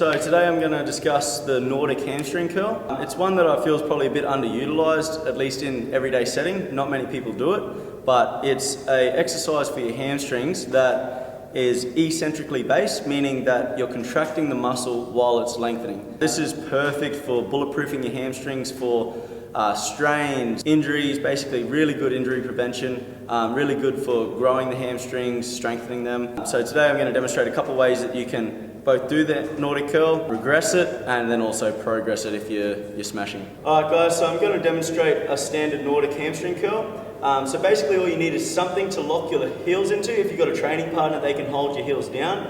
So today I'm going to discuss the Nordic hamstring curl. It's one that I feel is probably a bit underutilized, at least in everyday setting. Not many people do it, but it's an exercise for your hamstrings that is eccentrically based, meaning that you're contracting the muscle while it's lengthening. This is perfect for bulletproofing your hamstrings for strains, injuries, basically really good injury prevention, really good for growing the hamstrings, strengthening them. So today I'm going to demonstrate a couple of ways that you can both do the Nordic curl, regress it, and then also progress it if you're smashing. Alright guys, so I'm going to demonstrate a standard Nordic hamstring curl. So basically all you need is something to lock your heels into. If you've got a training partner, they can hold your heels down,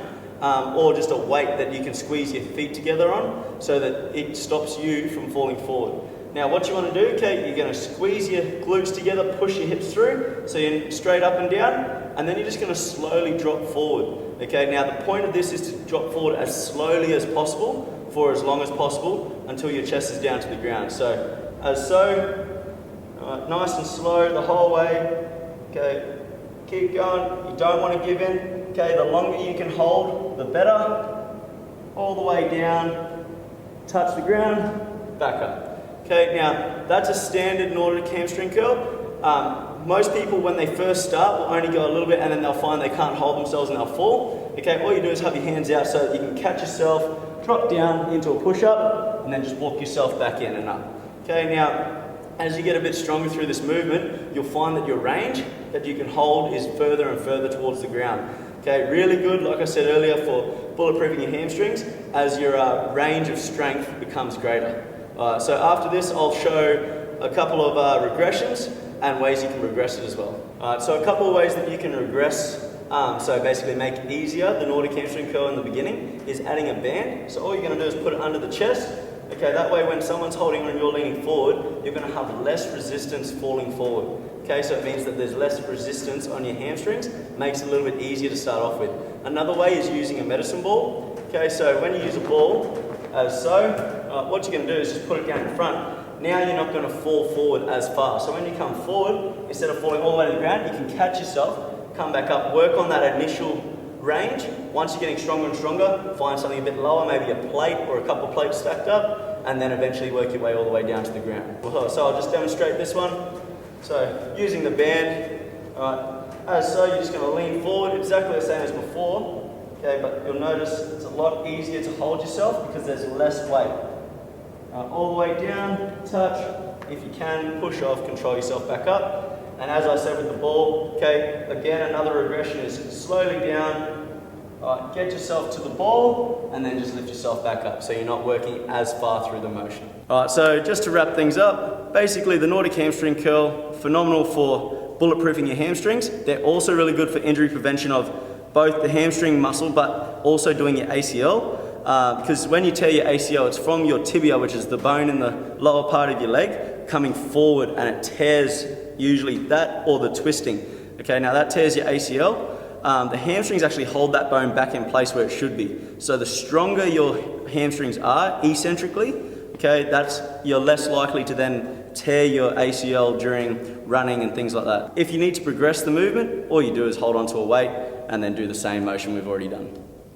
or just a weight that you can squeeze your feet together on so that it stops you from falling forward. Now what you want to do, okay, you're going to squeeze your glutes together, push your hips through, so you're straight up and down, and then you're just going to slowly drop forward. Okay, now the point of this is to drop forward as slowly as possible for as long as possible until your chest is down to the ground. So, nice and slow the whole way. Okay, keep going, you don't want to give in. Okay, the longer you can hold, the better. All the way down, touch the ground, back up. Okay, now that's a standard Nordic hamstring curl. Most people when they first start will only go a little bit and then they'll find they can't hold themselves and they'll fall. Okay, all you do is have your hands out so that you can catch yourself, drop down into a push-up, and then just walk yourself back in and up. Okay, now as you get a bit stronger through this movement, you'll find that your range that you can hold is further and further towards the ground. Okay, really good, like I said earlier, for bulletproofing your hamstrings as your range of strength becomes greater. So after this, I'll show a couple of regressions and ways you can regress it as well. So a couple of ways that you can regress, so basically make it easier, the Nordic hamstring curl in the beginning, is adding a band. So all you're going to do is put it under the chest. Okay, that way when someone's holding on and you're leaning forward, you're going to have less resistance falling forward. Okay, so it means that there's less resistance on your hamstrings, makes it a little bit easier to start off with. Another way is using a medicine ball. Okay, so when you use a ball, as so, what you're going to do is just put it down in front. Now you're not going to fall forward as far. So when you come forward, instead of falling all the way to the ground, you can catch yourself, come back up, work on that initial range. Once you're getting stronger and stronger, find something a bit lower, maybe a plate or a couple of plates stacked up, and then eventually work your way all the way down to the ground. So I'll just demonstrate this one. So using the band, as so, you're just going to lean forward exactly the same as before. Okay, but you'll notice it's a lot easier to hold yourself because there's less weight. All the way down, touch, if you can, push off, control yourself back up. And as I said with the ball, okay, again, another regression is slowly down, get yourself to the ball, and then just lift yourself back up so you're not working as far through the motion. Alright, so just to wrap things up, basically the Nordic hamstring curl, phenomenal for bulletproofing your hamstrings. They're also really good for injury prevention of both the hamstring muscle, but also doing your ACL. Because when you tear your ACL, it's from your tibia, which is the bone in the lower part of your leg, coming forward, and it tears usually that or the twisting. Okay, now that tears your ACL. The hamstrings actually hold that bone back in place where it should be. So the stronger your hamstrings are eccentrically, okay, you're less likely to then tear your ACL during running and things like that. If you need to progress the movement, all you do is hold onto a weight and then do the same motion we've already done.